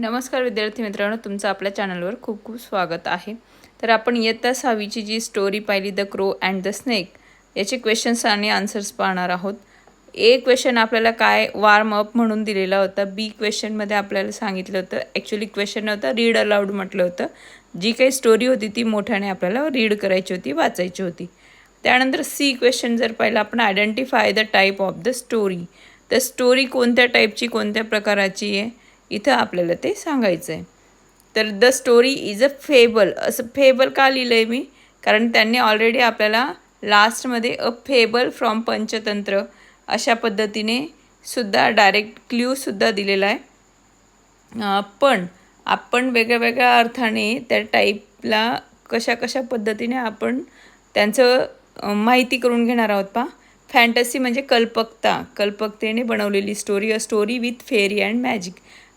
नमस्कार विद्यार्थी मित्रांनो, तुमचं आपल्या चॅनलवर खूप खूप स्वागत आहे. तर आपण इयत्ता 6वीची जी स्टोरी पाहिली, the crow and the snake, याचे क्वेश्चन्स आणि आन्सर्स पाहणार आहोत. ए क्वेश्चन आपल्याला काय वॉर्म अप म्हणून दिलेला होता. बी क्वेश्चनमध्ये आपल्याला सांगितलं होतं, ॲक्च्युली क्वेश्चन नव्हता, रीड अलाउड म्हटलं होतं. जी काही स्टोरी होती ती मोठ्याने आपल्याला रीड करायची होती, वाचायची होती. त्यानंतर सी क्वेश्चन जर पाहिलं आपण, identify the type of the story. तर स्टोरी कोणत्या टाईपची, कोणत्या प्रकाराची आहे, इथं आपल्याला ते सांगायचं आहे. तर the story is a fable. असं फेबल का लिहिलं आहे मी, कारण त्यांनी ऑलरेडी आपल्याला लास्टमध्ये अ फेबल फ्रॉम पंचतंत्र अशा पद्धतीने सुद्धा डायरेक्ट क्ल्यूसुद्धा दिलेला आहे. पण आपण वेगळ्या वेगळ्या अर्थाने त्या टाईपला कशा कशा पद्धतीने आपण त्यांचं माहिती करून घेणार आहोत. पहा, फॅन्टसी म्हणजे कल्पकता, कल्पकतेने बनवलेली story, a story with fairy and magic.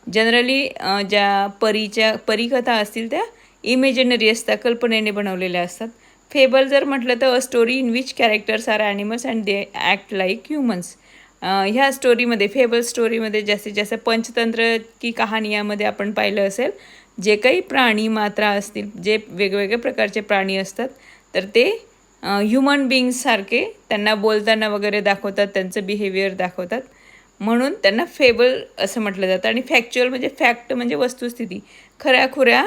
Generally ज्या परीकथा असतील त्या इमेजिनरी असतात, कल्पनेने बनवलेल्या असतात. फेबल जर म्हटलं तर a story in which characters are animals and they act like humans. ह्या स्टोरीमध्ये, फेबल स्टोरीमध्ये जास्तीत जास्त पंचतंत्र की कहाणीयामध्ये आपण पाहिलं असेल, जे काही प्राणी मात्रा असतील, जे वेगवेगळ्या प्रकारचे प्राणी असतात, तर ते ह्युमन बीइंग्ससारखे त्यांना बोलताना वगैरे दाखवतात, त्यांचं बिहेवियर दाखवतात, म्हणून त्यांना फेबल असं म्हटलं जातं. आणि फॅक्च्युअल म्हणजे फॅक्ट म्हणजे वस्तुस्थिती, खऱ्याखुऱ्या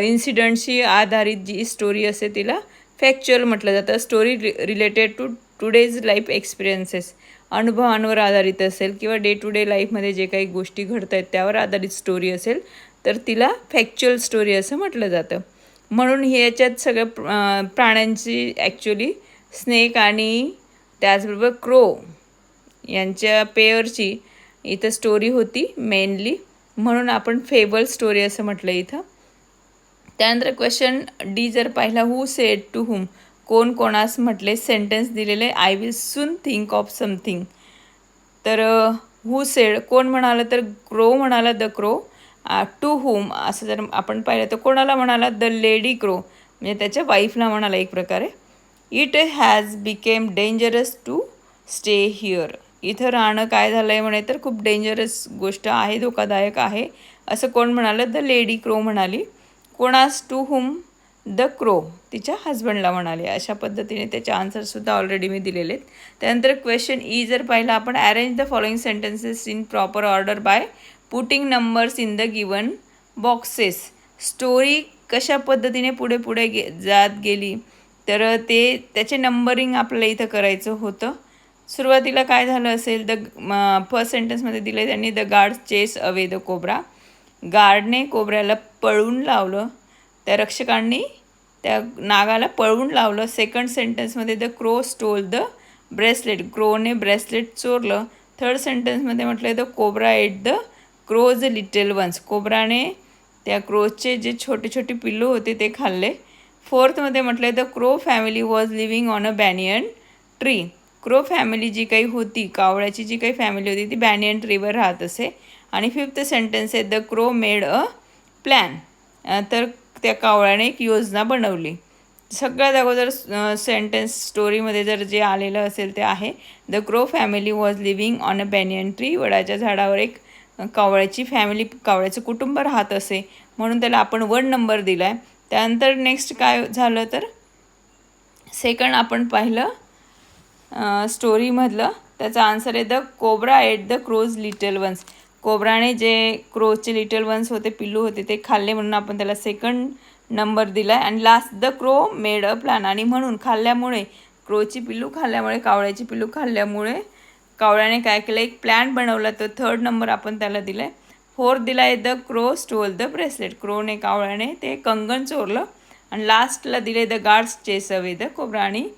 इन्सिडंटशी आधारित जी स्टोरी असते तिला फॅक्च्युअल म्हटलं जातं. Story related to today's life experiences, अनुभवांवर आधारित असेल किंवा डे टू डे लाईफमध्ये जे काही गोष्टी घडत आहेत त्यावर आधारित स्टोरी असेल तर तिला फॅक्च्युअल स्टोरी असं म्हटलं जातं. म्हणून याच्यात सगळं प्राण्यांची, ॲक्च्युली स्नेक आणि त्याचबरोबर क्रो यांच्या पेअरची इथं स्टोरी होती मेनली, म्हणून आपण फेबल स्टोरी असं म्हटलं इथं. त्यानंतर क्वेश्चन डी जर पाहिला, हू सेड टू हुम, कोण कोणास म्हटले. सेंटेन्स दिलेले, I will soon think of something. तर हू सेड, कोण म्हणाला तर क्रो म्हणाला, द क्रो. टू हुम असं जर आपण पाहिलं तर कोणाला म्हणाला, द लेडी क्रो, म्हणजे त्याच्या वाईफला म्हणाला एक प्रकारे. It has became dangerous to stay here. इथं राहणं काय झालं आहे म्हणे तर खूप डेंजरस गोष्ट आहे, धोकादायक आहे, असं कोण म्हणालं, द लेडी क्रो म्हणाली. कोणास, टू हुम, द क्रो तिच्या हजबंडला म्हणाले. अशा पद्धतीने त्याचे आन्सरसुद्धा ऑलरेडी मी दिलेले आहेत. त्यानंतर क्वेश्चन ई जर पाहिलं आपण, arrange the following sentences in proper order by putting numbers in the given boxes. Story कशा पद्धतीने पुढे पुढे जात गेली तर त्याचे नंबरिंग आपल्याला इथं करायचं होतं. सुरुवातीला काय झालं असेल, फर्स्ट सेंटेन्समध्ये दिलं त्यांनी, the guard chase away the cobra. गार्डने कोब्र्याला पळवून लावलं, त्या रक्षकांनी त्या नागाला पळवून लावलं. सेकंड सेंटेन्समध्ये the crow stole the bracelet, क्रोने ब्रेसलेट चोरलं. थर्ड सेंटेन्समध्ये म्हटलं the cobra ate the crow's little ones, कोब्राने त्या क्रोजचे जे छोटे छोटे पिल्लू होते ते खाल्ले. फोर्थमध्ये म्हटलं the crow family was living on a banyan tree. Crow family जी काही होती, कावळ्याची जी काही फॅमिली होती ती बॅनियन ट्रीवर राहत असे. आणि फिफ्थ सेंटेन्स आहे, the crow made a plan, तर त्या कावळ्याने एक योजना बनवली. सगळ्यात अगोदर सेंटेन्स स्टोरीमध्ये जर जे आलेलं असेल ते आहे, the crow family was living on a banyan tree. वडाच्या झाडावर एक कावळ्याची फॅमिली, कावळ्याचं कुटुंब राहत असे, म्हणून त्याला आपण 1 नंबर दिला आहे. त्यानंतर नेक्स्ट काय झालं तर सेकंड आपण पाहिलं स्टोरीमधलं, त्याचा आन्सर आहे the cobra ate the crow's little ones. कोब्राने जे क्रोजचे लिटल वन्स होते, पिल्लू होते, ते खाल्ले, म्हणून आपण त्याला सेकंड नंबर दिला आहे. आणि last the crow made a plan, आणि म्हणून खाल्ल्यामुळे, क्रोची पिल्लू खाल्ल्यामुळे, कावळ्याची पिल्लू खाल्ल्यामुळे कावळ्याने काय केलं, एक प्लॅन बनवला, तर थर्ड नंबर आपण त्याला दिला आहे. फोर्थ दिला आहे the crow stole the bracelet, क्रोने, कावळ्याने ते कंगण चोरलं. आणि लास्टला दिले the guards chase away the cobra, आणि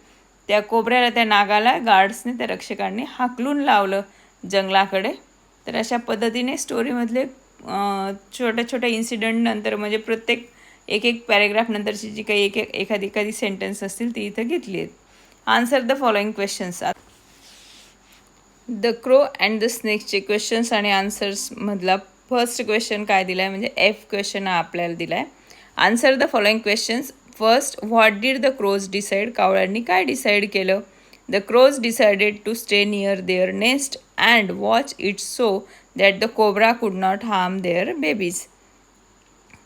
त्या कोब्र्याला, त्या नागाला गार्ड्सने, त्या रक्षकांनी हाकलून लावलं जंगलाकडे. तर अशा पद्धतीने स्टोरीमधले छोट्या छोट्या इन्सिडंट नंतर, म्हणजे प्रत्येक एक एक पॅरेग्राफ नंतरची जी काही एखादी सेंटेन्स असतील ती इथं घेतली आहेत. Answer the following questions. The crow and the स्नेक्सचे क्वेश्चन्स आणि आन्सर्समधला फर्स्ट क्वेश्चन काय दिला आहे, म्हणजे एफ क्वेश्चन हा आपल्याला दिला आहे. Answer the following questions. First, what did the crows decide, कावळ्यांनी काय डिसाईड केलं. The crows decided to stay near their nest and watch it so that the cobra could not harm their babies.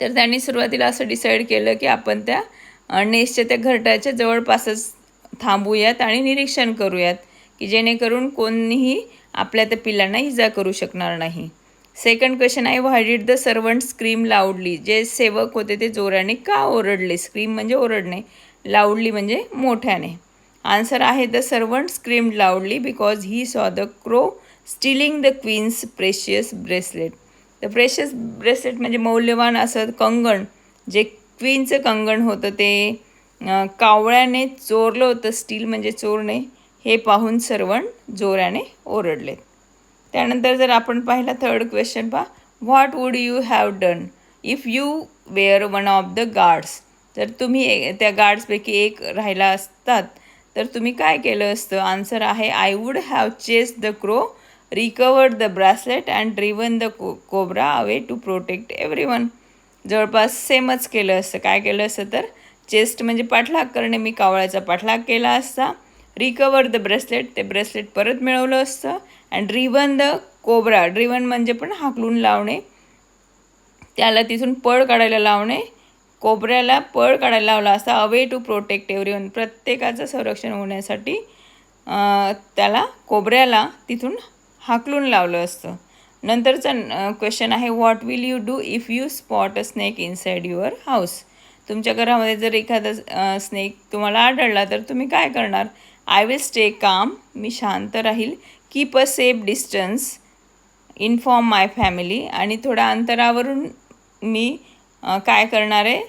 तर त्यांनी सुरुवातीला असं decide केलं की आपण त्या नेस्टच्या त्या घरट्याच्या जवळपासच थांबूयात आणि निरीक्षण करूयात की जेणेकरून कोणीही आपल्या त्या पिल्लांना इजा करू शकणार नाही. सेकंड क्वेश्चन आहे, why did the servant scream loudly. जे सेवक होते ते जोराने का ओरडले. स्क्रीम म्हणजे ओरडणे, लाऊडली म्हणजे मोठ्याने. आन्सर आहे, the servant screamed loudly because he saw the crow stealing the queen's precious bracelet. The precious bracelet म्हणजे मौल्यवान असं कंगण, जे क्वीनचं कंगण होतं ते कावळ्याने चोरलं होतं. स्टील म्हणजे चोरणे. हे पाहून सर्वंट जोराने ओरडले. त्यानंतर जर आपण पाहिला थर्ड क्वेश्चन पहा, what would you have done if you were one of the guards. जर तुम्ही त्या गार्ड्सपैकी एक राहिला असतात तर तुम्ही काय केलं असतं. आन्सर आहे, I would have chased the crow, recovered the bracelet and driven the cobra away to protect everyone. जवळपास सेमच केलं असतं. काय केलं असतं तर चेस्ट म्हणजे पाठलाग करणे, मी कावळ्याचा पाठलाग केला असता. रिकवर द ब्रेसलेट, ते ब्रेसलेट परत मिळवलं असतं. And driven the cobra, driven म्हणजे पण हाकलून लावणे, त्याला तिथून पळ काढायला लावणे. कोबऱ्याला पळ काढायला लावला असता. अवे टू प्रोटेक्ट एव्हरीवन, प्रत्येकाचं संरक्षण होण्यासाठी त्याला कोबऱ्याला तिथून हाकलून लावलं असतं. नंतरचा क्वेश्चन आहे, what will you do if you spot a snake inside your house. तुमच्या घरामध्ये जर एखादा स्नेक तुम्हाला आढळला तर तुम्ही काय करणार. आय विल स्टे काम, मी शांत राहील. Keep a safe distance, inform my family, आणि थोड्या अंतरावरून मी काय करणार आहे,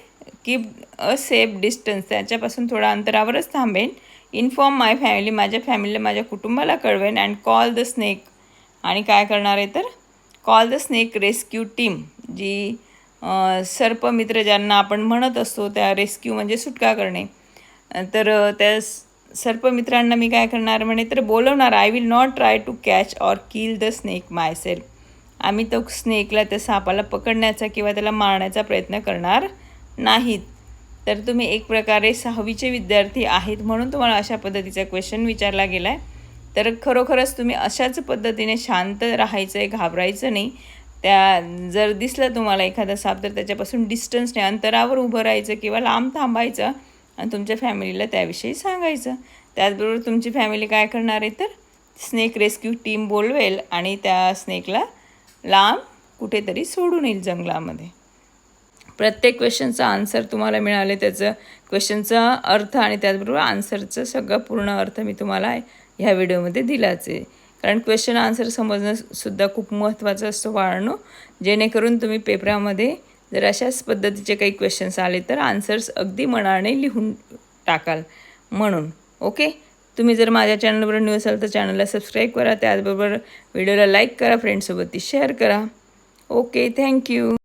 कीप अ सेफ डिस्टन्स, त्याच्यापासून थोड्या अंतरावरच थांबेन. इन्फॉर्म माय फॅमिली, माझ्या फॅमिलीला, माझ्या कुटुंबाला कळवेन. अँड कॉल द स्नेक, आणि काय करणार आहे तर call the snake rescue team, जी सर्पमित्र ज्यांना आपण म्हणत असतो, त्या रेस्क्यू म्हणजे सुटका करणे. तर त्या सर्पमित्रांना मी काय करणार म्हणे तर बोलवणार. I will not try to catch or kill the snake myself. आम्ही तो स्नेकला, त्या सापाला पकडण्याचा किंवा त्याला मारण्याचा प्रयत्न करणार नाहीत. तर तुम्ही एक प्रकारे 6वीचे विद्यार्थी आहेत म्हणून तुम्हाला अशा पद्धतीचा क्वेश्चन विचारला गेला आहे. तर खरोखरच तुम्ही अशाच पद्धतीने शांत राहायचं आहे, घाबरायचं नाही. जर दिसलं तुम्हाला एखादा साप तर त्याच्यापासून डिस्टन्सने, अंतरावर उभं राहायचं किंवा लांब थांबायचं आणि तुमच्या फॅमिलीला त्याविषयी सांगायचं. त्याचबरोबर तुमची फॅमिली काय करणार आहे तर स्नेक रेस्क्यू टीम बोलवेल आणि त्या स्नेकला लांब कुठेतरी सोडून येईल जंगलामध्ये. प्रत्येक क्वेश्चनचा आन्सर तुम्हाला मिळाले, त्याचं क्वेश्चनचा अर्थ आणि त्याचबरोबर आन्सरचं सगळं पूर्ण अर्थ मी तुम्हाला ह्या व्हिडिओमध्ये दिलाच आहे. कारण क्वेश्चन आन्सर समजणंसुद्धा खूप महत्त्वाचं असतं बाळांनो, जेणेकरून तुम्ही पेपरामध्ये जर अशाच पद्धतीचे काही क्वेश्चन्स आले तर आन्सर्स अगदी मनाने लिहून टाकाल म्हणून. ओके, तुम्ही जर माझ्या चॅनलवर न्यू असाल तर चॅनलला सबस्क्राईब करा. त्याचबरोबर व्हिडिओला लाईक करा, फ्रेंड्ससोबत शेअर करा. Okay, thank you.